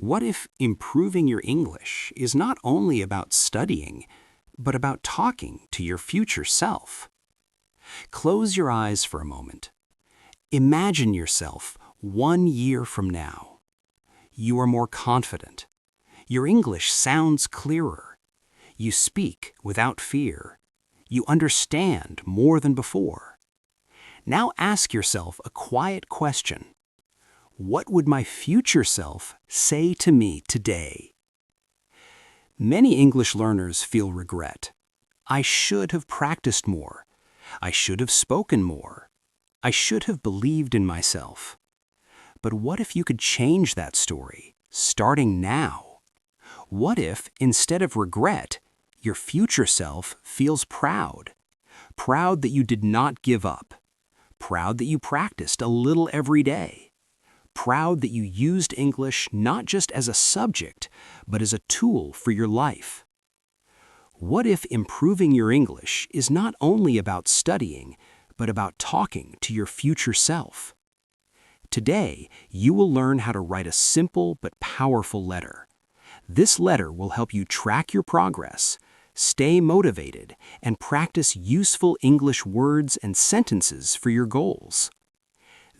What if improving your English is not only about studying, but about talking to your future self? Close your eyes for a moment. Imagine yourself 1 year from now. You are more confident. Your English sounds clearer. You speak without fear. You understand more than before. Now ask yourself a quiet question. What would my future self say to me today? Many English learners feel regret. I should have practiced more. I should have spoken more. I should have believed in myself. But what if you could change that story, starting now? What if, instead of regret, your future self feels proud? Proud that you did not give up. Proud that you practiced a little every day. Proud that you used English not just as a subject, but as a tool for your life. What if improving your English is not only about studying, but about talking to your future self? Today, you will learn how to write a simple but powerful letter. This letter will help you track your progress, stay motivated, and practice useful English words and sentences for your goals.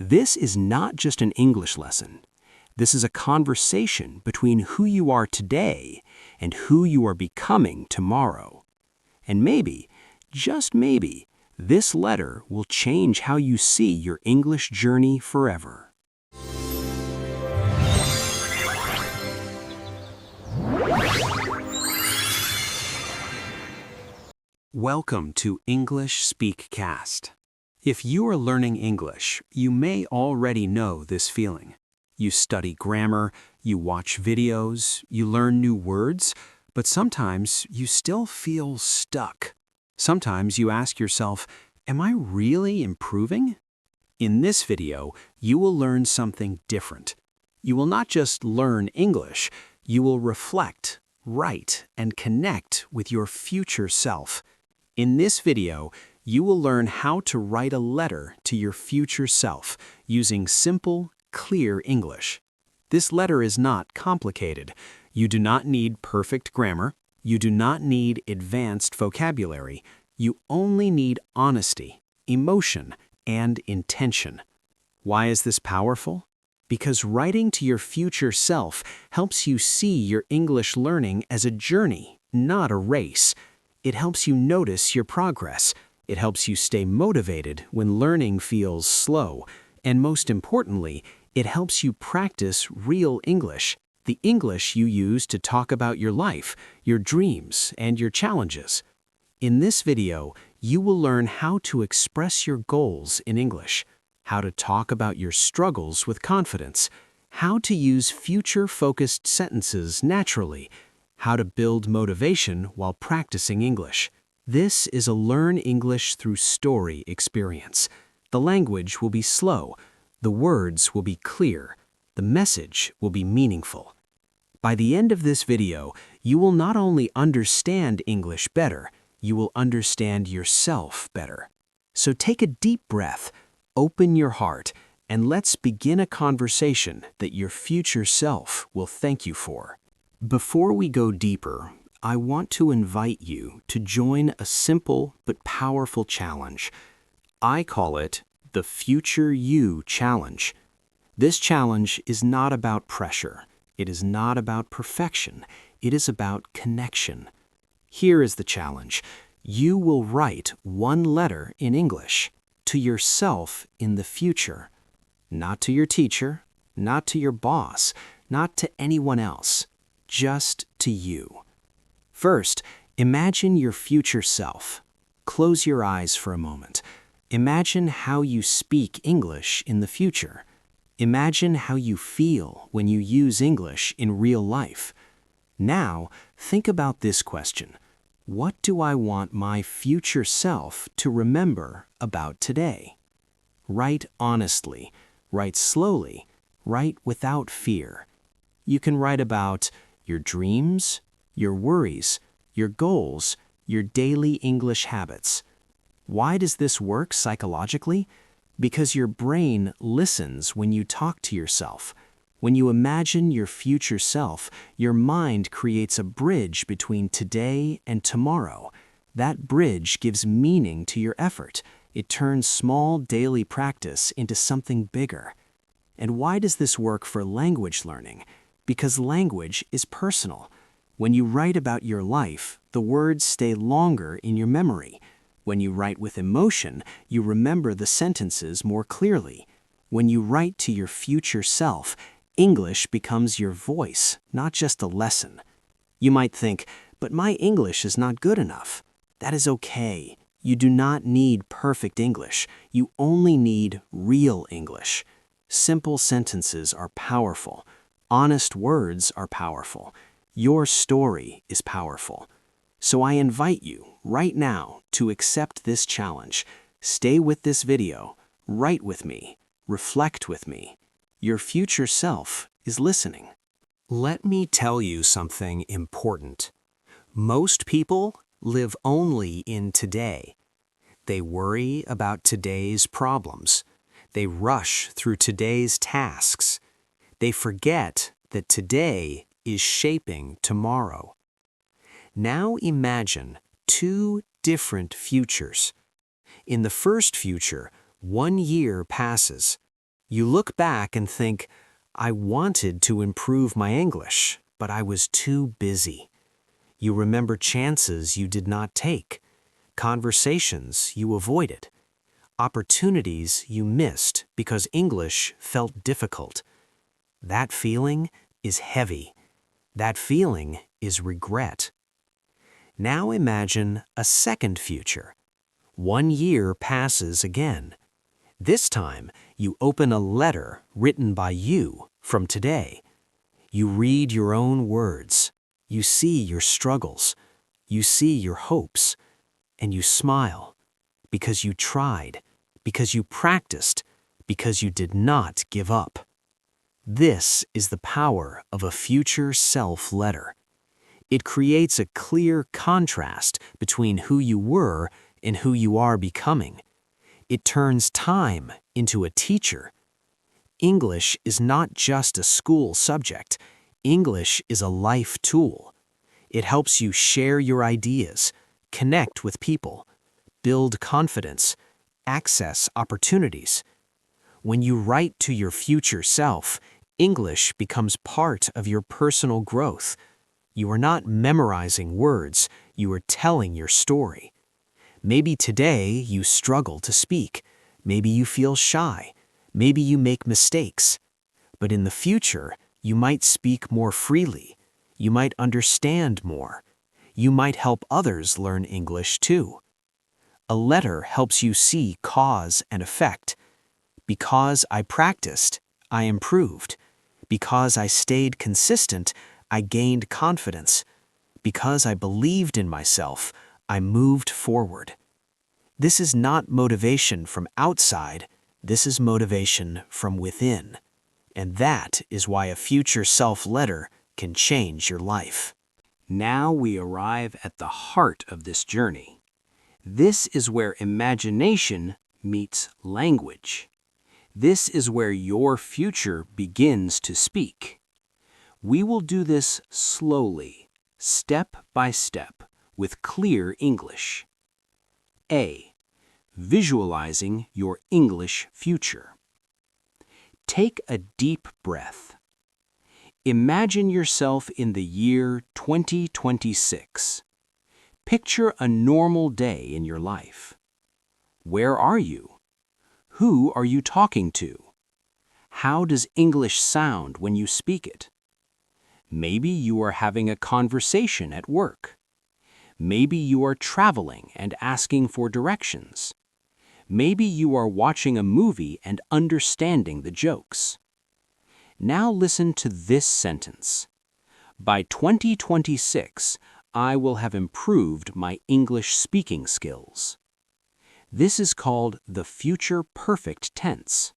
This is not just an English lesson. This is a conversation between who you are today and who you are becoming tomorrow. And maybe, just maybe, this letter will change how you see your English journey forever. Welcome to English Speakcast. If you are learning English, you may already know this feeling. You study grammar, you watch videos, you learn new words, but sometimes you still feel stuck. Sometimes you ask yourself, am I really improving? In this video, you will learn something different. You will not just learn English, you will reflect, write, and connect with your future self. In this video, you will learn how to write a letter to your future self using simple, clear English. This letter is not complicated. You do not need perfect grammar. You do not need advanced vocabulary. You only need honesty, emotion, and intention. Why is this powerful? Because writing to your future self helps you see your English learning as a journey, not a race. It helps you notice your progress. It helps you stay motivated when learning feels slow. And most importantly, it helps you practice real English, the English you use to talk about your life, your dreams, and your challenges. In this video, you will learn how to express your goals in English, how to talk about your struggles with confidence, how to use future-focused sentences naturally, how to build motivation while practicing English. This is a Learn English Through Story experience. The language will be slow, the words will be clear, the message will be meaningful. By the end of this video, you will not only understand English better, you will understand yourself better. So take a deep breath, open your heart, and let's begin a conversation that your future self will thank you for. Before we go deeper, I want to invite you to join a simple but powerful challenge. I call it the Future You Challenge. This challenge is not about pressure. It is not about perfection. It is about connection. Here is the challenge. You will write one letter in English to yourself in the future. Not to your teacher, not to your boss, not to anyone else. Just to you. First, imagine your future self. Close your eyes for a moment. Imagine how you speak English in the future. Imagine how you feel when you use English in real life. Now, think about this question. What do I want my future self to remember about today? Write honestly. Write slowly. Write without fear. You can write about your dreams, your worries, your goals, your daily English habits. Why does this work psychologically? Because your brain listens when you talk to yourself. When you imagine your future self, your mind creates a bridge between today and tomorrow. That bridge gives meaning to your effort. It turns small daily practice into something bigger. And why does this work for language learning? Because language is personal. When you write about your life, the words stay longer in your memory. When you write with emotion, you remember the sentences more clearly. When you write to your future self, English becomes your voice, not just a lesson. You might think, but my English is not good enough. That is okay. You do not need perfect English. You only need real English. Simple sentences are powerful. Honest words are powerful. Your story is powerful. So I invite you right now to accept this challenge. Stay with this video, write with me, reflect with me. Your future self is listening. Let me tell you something important. Most people live only in today. They worry about today's problems. They rush through today's tasks. They forget that today is shaping tomorrow. Now imagine two different futures. In the first future, 1 year passes. You look back and think, I wanted to improve my English, but I was too busy. You remember chances you did not take, conversations you avoided, opportunities you missed because English felt difficult. That feeling is heavy. That feeling is regret. Now imagine a second future. 1 year passes again. This time, you open a letter written by you from today. You read your own words. You see your struggles. You see your hopes. And you smile because you tried, because you practiced, because you did not give up. This is the power of a future self letter. It creates a clear contrast between who you were and who you are becoming. It turns time into a teacher. English is not just a school subject. English is a life tool. It helps you share your ideas, connect with people, build confidence, access opportunities. When you write to your future self, English becomes part of your personal growth. You are not memorizing words, you are telling your story. Maybe today you struggle to speak. Maybe you feel shy. Maybe you make mistakes. But in the future, you might speak more freely. You might understand more. You might help others learn English too. A letter helps you see cause and effect. Because I practiced, I improved. Because I stayed consistent, I gained confidence. Because I believed in myself, I moved forward. This is not motivation from outside, this is motivation from within. And that is why a future self letter can change your life. Now we arrive at the heart of this journey. This is where imagination meets language. This is where your future begins to speak. We will do this slowly, step by step, with clear English. A. Visualizing your English future. Take a deep breath. Imagine yourself in the year 2026. Picture a normal day in your life. Where are you? Who are you talking to? How does English sound when you speak it? Maybe you are having a conversation at work. Maybe you are traveling and asking for directions. Maybe you are watching a movie and understanding the jokes. Now listen to this sentence. By 2026, I will have improved my English speaking skills. This is called the future perfect tense.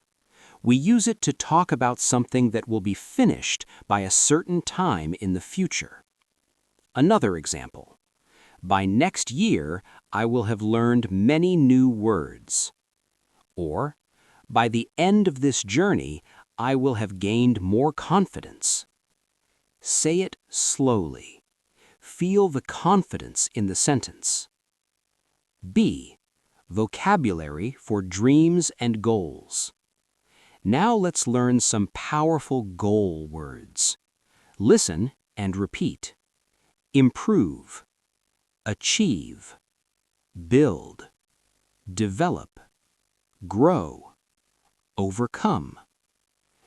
We use it to talk about something that will be finished by a certain time in the future. Another example. By next year, I will have learned many new words. Or, by the end of this journey, I will have gained more confidence. Say it slowly. Feel the confidence in the sentence. B. Vocabulary for dreams and goals. Now let's learn some powerful goal words. Listen and repeat. Improve, achieve, build, develop, grow, overcome.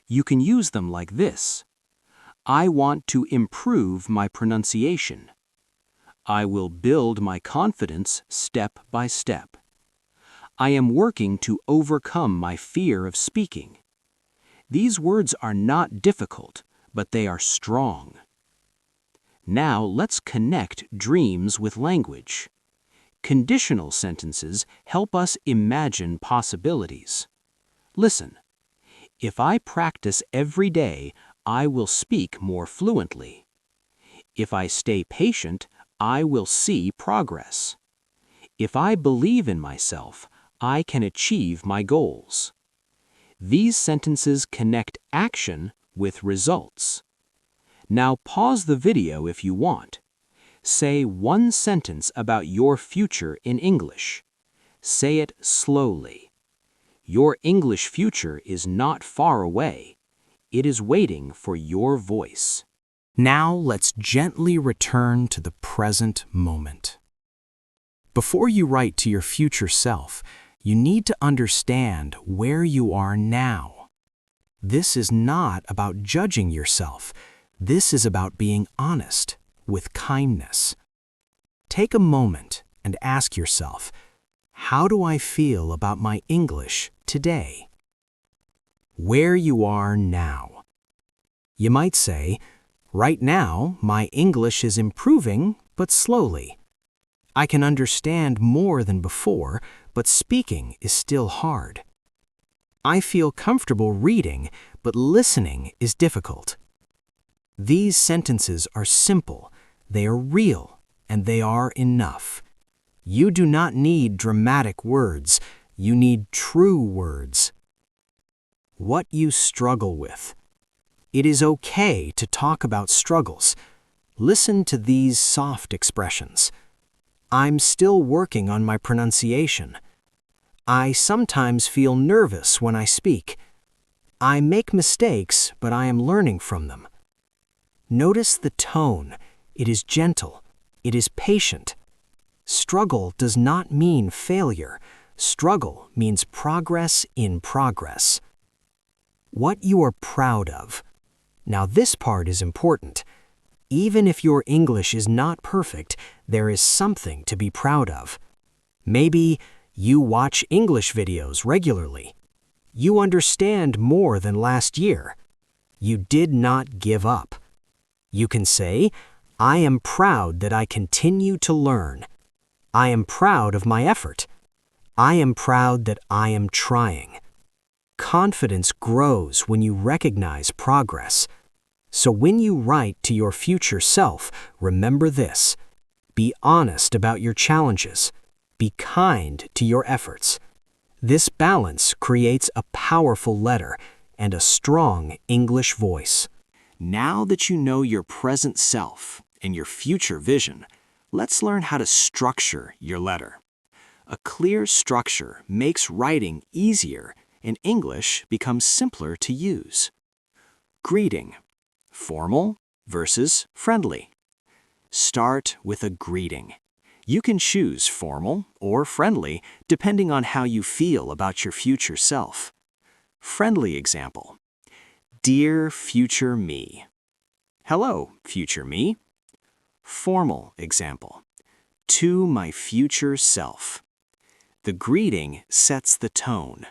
You can use them like this. I want to improve my pronunciation. I will build my confidence step by step. I am working to overcome my fear of speaking. These words are not difficult, but they are strong. Now let's connect dreams with language. Conditional sentences help us imagine possibilities. Listen. If I practice every day, I will speak more fluently. If I stay patient, I will see progress. If I believe in myself, I can achieve my goals. These sentences connect action with results. Now pause the video if you want. Say one sentence about your future in English. Say it slowly. Your English future is not far away. It is waiting for your voice. Now let's gently return to the present moment. Before you write to your future self, you need to understand where you are now. This is not about judging yourself. This is about being honest, with kindness. Take a moment and ask yourself, how do I feel about my English today? Where you are now. You might say, right now, my English is improving, but slowly. I can understand more than before, but speaking is still hard. I feel comfortable reading, but listening is difficult. These sentences are simple, they are real, and they are enough. You do not need dramatic words, you need true words. What you struggle with. It is okay to talk about struggles. Listen to these soft expressions. I'm still working on my pronunciation. I sometimes feel nervous when I speak. I make mistakes, but I am learning from them. Notice the tone. It is gentle. It is patient. Struggle does not mean failure. Struggle means progress in progress. What you are proud of. Now this part is important. Even if your English is not perfect, there is something to be proud of. Maybe you watch English videos regularly. You understand more than last year. You did not give up. You can say, I am proud that I continue to learn. I am proud of my effort. I am proud that I am trying. Confidence grows when you recognize progress. So when you write to your future self, remember this. Be honest about your challenges. Be kind to your efforts. This balance creates a powerful letter and a strong English voice. Now that you know your present self and your future vision, let's learn how to structure your letter. A clear structure makes writing easier and English becomes simpler to use. Greeting. Formal versus friendly. Start with a greeting. You can choose formal or friendly depending on how you feel about your future self. Friendly example. Dear future me. Hello, future me. Formal example. To my future self. The greeting sets the tone.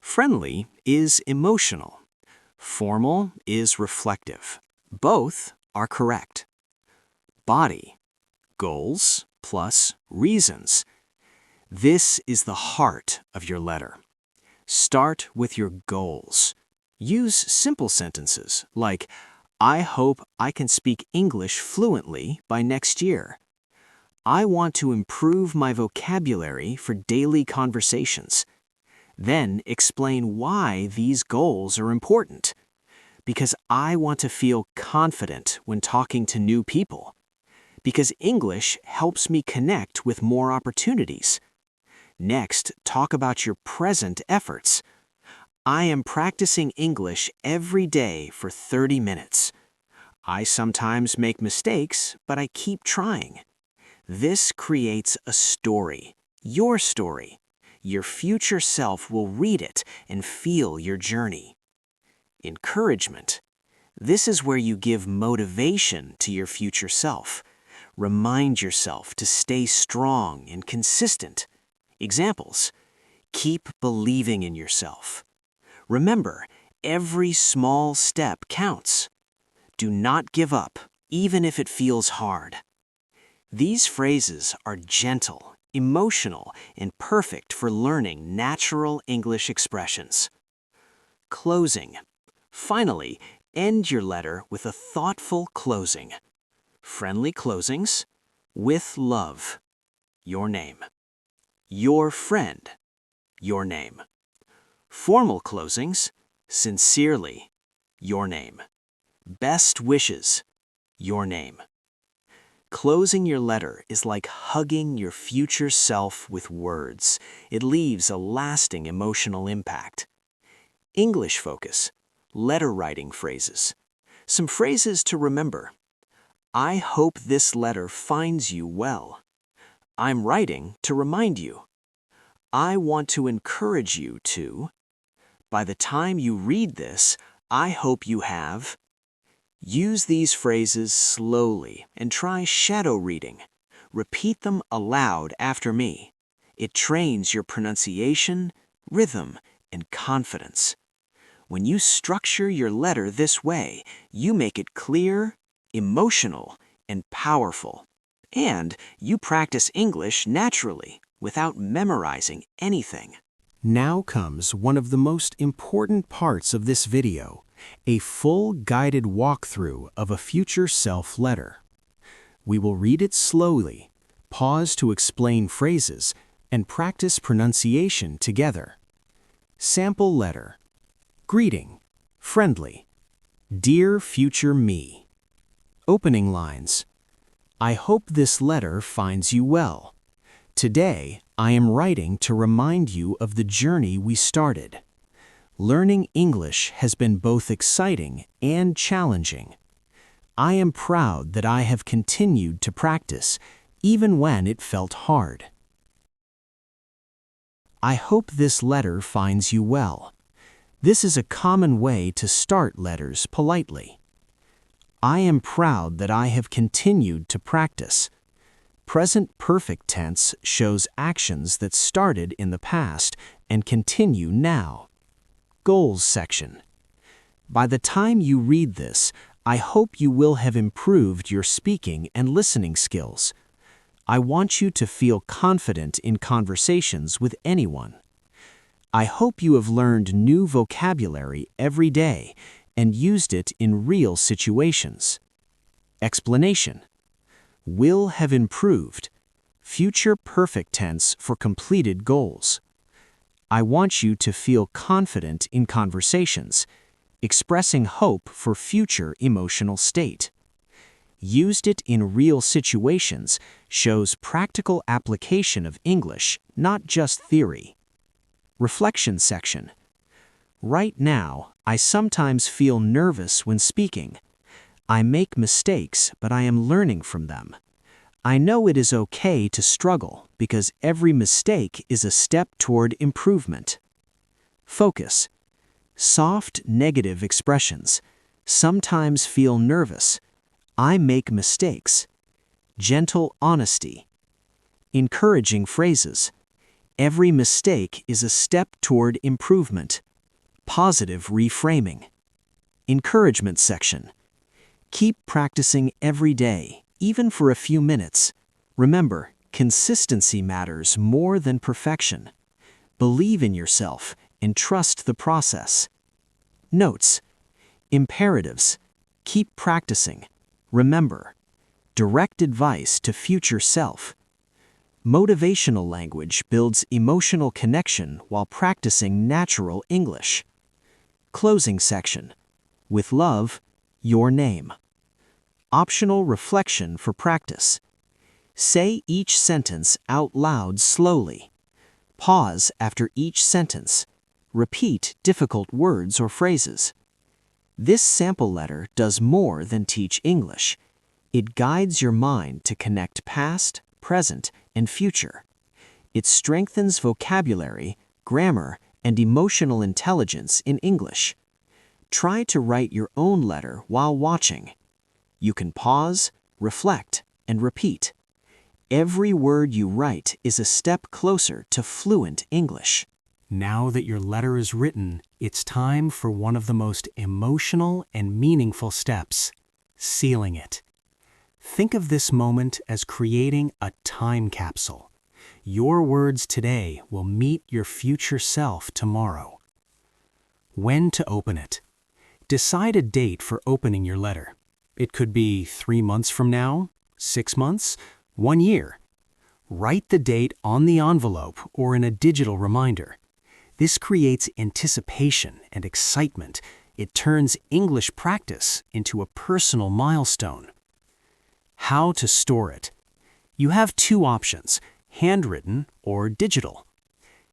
Friendly is emotional. Formal is reflective. Both are correct. Body. Goals plus reasons. This is the heart of your letter. Start with your goals. Use simple sentences like, I hope I can speak English fluently by next year. I want to improve my vocabulary for daily conversations. Then explain why these goals are important. Because I want to feel confident when talking to new people. Because English helps me connect with more opportunities. Next, talk about your present efforts. I am practicing English every day for 30 minutes. I sometimes make mistakes, but I keep trying. This creates a story, your story. Your future self will read it and feel your journey. Encouragement. This is where you give motivation to your future self. Remind yourself to stay strong and consistent. Examples. Keep believing in yourself. Remember, every small step counts. Do not give up, even if it feels hard. These phrases are gentle, emotional, and perfect for learning natural English expressions. Closing. Finally, end your letter with a thoughtful closing. Friendly closings. With love. Your name. Your friend. Your name. Formal closings. Sincerely. Your name. Best wishes. Your name. Closing your letter is like hugging your future self with words. It leaves a lasting emotional impact. English focus. Letter writing phrases. Some phrases to remember. I hope this letter finds you well. I'm writing to remind you. I want to encourage you to. By the time you read this, I hope you have. Use these phrases slowly and try shadow reading. Repeat them aloud after me. It trains your pronunciation, rhythm, and confidence. When you structure your letter this way, you make it clear, emotional, and powerful. And you practice English naturally without memorizing anything. Now comes one of the most important parts of this video, a full guided walkthrough of a future self letter. We will read it slowly, pause to explain phrases, and practice pronunciation together. Sample letter. Greeting. Friendly. Dear future me. Opening lines. I hope this letter finds you well. Today, I am writing to remind you of the journey we started. Learning English has been both exciting and challenging. I am proud that I have continued to practice, even when it felt hard. I hope this letter finds you well. This is a common way to start letters politely. I am proud that I have continued to practice. Present perfect tense shows actions that started in the past and continue now. Goals section. By the time you read this, I hope you will have improved your speaking and listening skills. I want you to feel confident in conversations with anyone. I hope you have learned new vocabulary every day and used it in real situations. Explanation. Will have improved. Future perfect tense for completed goals. I want you to feel confident in conversations, expressing hope for future emotional state. Used it in real situations shows practical application of English, not just theory. Reflection section. Right now, I sometimes feel nervous when speaking. I make mistakes, but I am learning from them. I know it is okay to struggle because every mistake is a step toward improvement. Focus. Soft negative expressions. Sometimes feel nervous. I make mistakes. Gentle honesty. Encouraging phrases. Every mistake is a step toward improvement. Positive reframing. Encouragement section. Keep practicing every day, even for a few minutes. Remember, consistency matters more than perfection. Believe in yourself and trust the process. Notes. Imperatives. Keep practicing. Remember. Direct advice to future self. Motivational language builds emotional connection while practicing natural English. Closing section. With love, your name. Optional reflection for practice. Say each sentence out loud slowly. Pause after each sentence. Repeat difficult words or phrases. This sample letter does more than teach English. It guides your mind to connect past, present, and future. It strengthens vocabulary, grammar, and emotional intelligence in English. Try to write your own letter while watching. You can pause, reflect, and repeat. Every word you write is a step closer to fluent English. Now that your letter is written, it's time for one of the most emotional and meaningful steps, sealing it. Think of this moment as creating a time capsule. Your words today will meet your future self tomorrow. When to open it. Decide a date for opening your letter. It could be 3 months from now, 6 months, 1 year. Write the date on the envelope or in a digital reminder. This creates anticipation and excitement. It turns English practice into a personal milestone. How to store it. You have 2 options, handwritten or digital.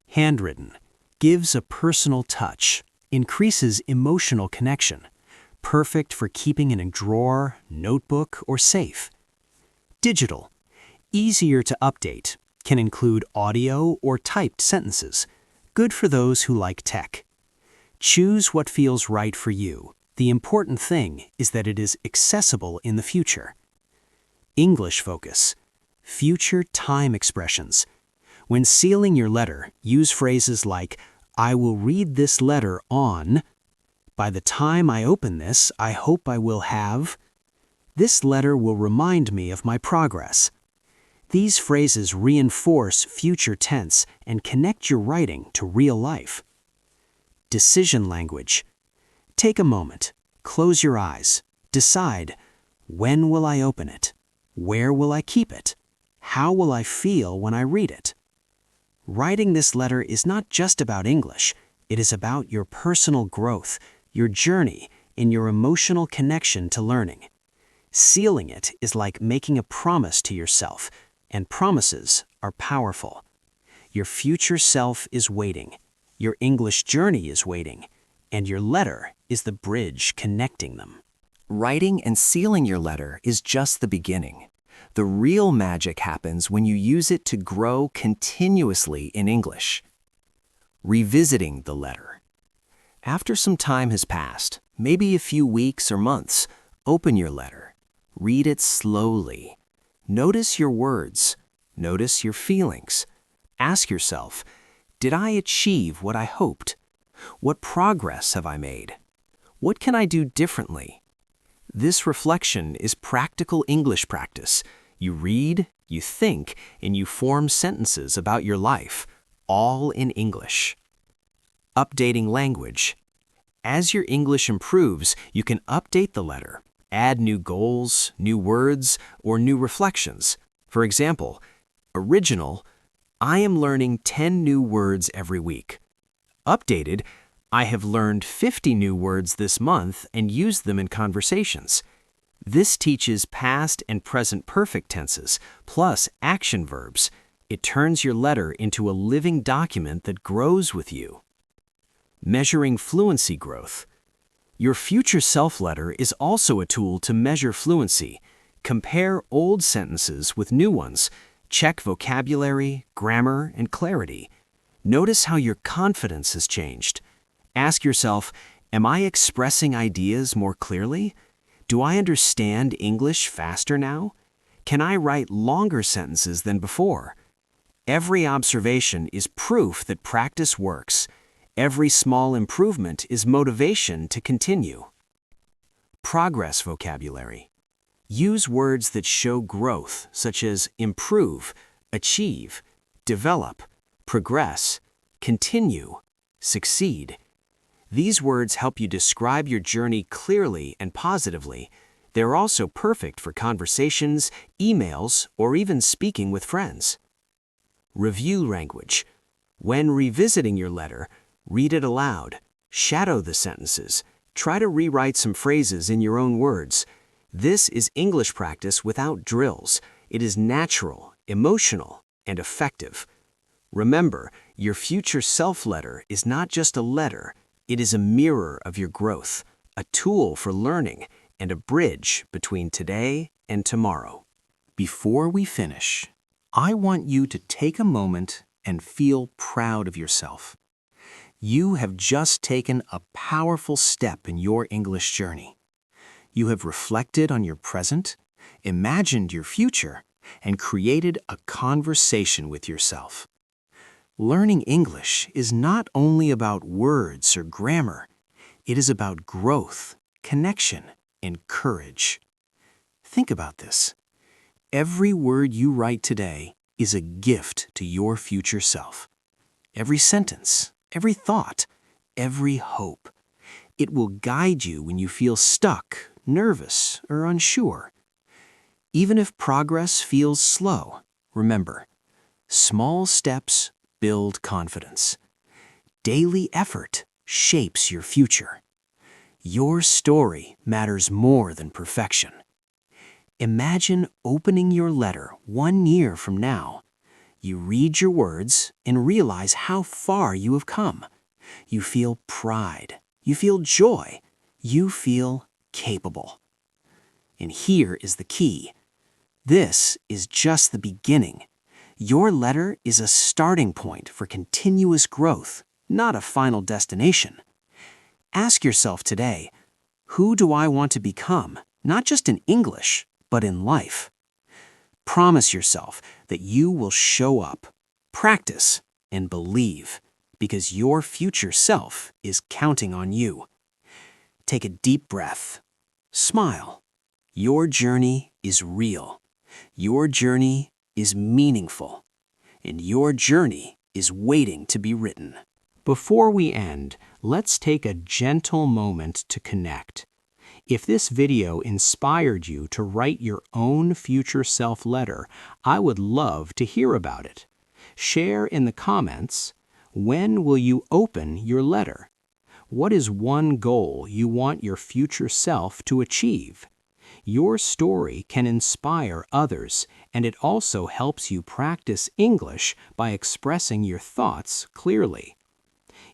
Handwritten gives a personal touch, increases emotional connection, perfect for keeping in a drawer, notebook, or safe. Digital, easier to update, can include audio or typed sentences, good for those who like tech. Choose what feels right for you. The important thing is that it is accessible in the future. English focus. Future time expressions. When sealing your letter, use phrases like, I will read this letter on. By the time I open this, I hope I will have. This letter will remind me of my progress. These phrases reinforce future tense and connect your writing to real life. Decision language. Take a moment. Close your eyes. Decide, when will I open it? Where will I keep it? How will I feel when I read it? Writing this letter is not just about English. It is about your personal growth, your journey, and your emotional connection to learning. Sealing it is like making a promise to yourself, and promises are powerful. Your future self is waiting. Your English journey is waiting, and your letter is the bridge connecting them. Writing and sealing your letter is just the beginning. The real magic happens when you use it to grow continuously in English. Revisiting the letter. After some time has passed, maybe a few weeks or months, open your letter. Read it slowly. Notice your words. Notice your feelings. Ask yourself, did I achieve what I hoped? What progress have I made? What can I do differently? This reflection is practical English practice. You read, you think, and you form sentences about your life, all in English. Updating language. As your English improves, you can update the letter, add new goals, new words, or new reflections. For example, original, I am learning 10 new words every week. Updated, I have learned 50 new words this month and used them in conversations. This teaches past and present perfect tenses, plus action verbs. It turns your letter into a living document that grows with you. Measuring fluency growth. Your future self letter is also a tool to measure fluency. Compare old sentences with new ones. Check vocabulary, grammar, and clarity. Notice how your confidence has changed. Ask yourself, am I expressing ideas more clearly? Do I understand English faster now? Can I write longer sentences than before? Every observation is proof that practice works. Every small improvement is motivation to continue. Progress vocabulary. Use words that show growth, such as improve, achieve, develop, progress, continue, succeed. These words help you describe your journey clearly and positively. They're also perfect for conversations, emails, or even speaking with friends. Review language. When revisiting your letter, read it aloud, shadow the sentences, Try to rewrite some phrases in your own words. This is English practice without drills. It is natural, emotional, and effective. Remember, your future self letter is not just a letter, it is a mirror of your growth, a tool for learning, and a bridge between today and tomorrow. Before we finish, I want you to take a moment and feel proud of yourself. You have just taken a powerful step in your English journey. You have reflected on your present, imagined your future, and created a conversation with yourself. Learning English is not only about words or grammar, it is about growth, connection, and courage. Think about this. Every word you write today is a gift to your future self. Every sentence, every thought, every hope. It will guide you when you feel stuck, nervous, or unsure. Even if progress feels slow, remember, small steps build confidence. Daily effort shapes your future. Your story matters more than perfection. Imagine opening your letter 1 year from now. You read your words and realize how far you have come. You feel pride. You feel joy. You feel capable. And here is the key. This is just the beginning. Your letter is a starting point for continuous growth, not a final destination. Ask yourself today, who do I want to become, not just in English, but in life? Promise yourself that you will show up, practice, and believe, because your future self is counting on you. Take a deep breath. Smile. Your journey is real. Your journey is meaningful. And your journey is waiting to be written. Before we end, let's take a gentle moment to connect. If this video inspired you to write your own future self letter, I would love to hear about it. Share in the comments, when will you open your letter? What is one goal you want your future self to achieve? Your story can inspire others, and it also helps you practice English by expressing your thoughts clearly.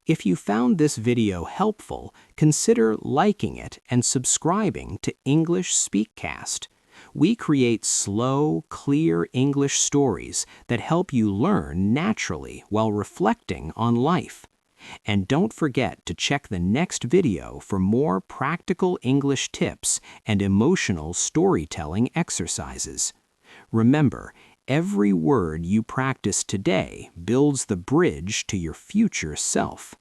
If you found this video helpful, consider liking it and subscribing to English Speakcast. We create slow, clear English stories that help you learn naturally while reflecting on life. And don't forget to check the next video for more practical English tips and emotional storytelling exercises. Remember, every word you practice today builds the bridge to your future self.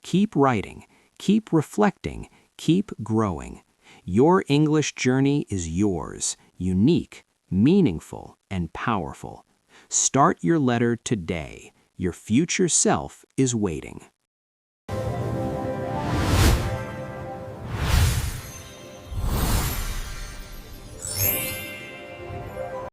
Keep writing, keep reflecting, keep growing. Your English journey is yours, unique, meaningful, and powerful. Start your letter today. Your future self is waiting.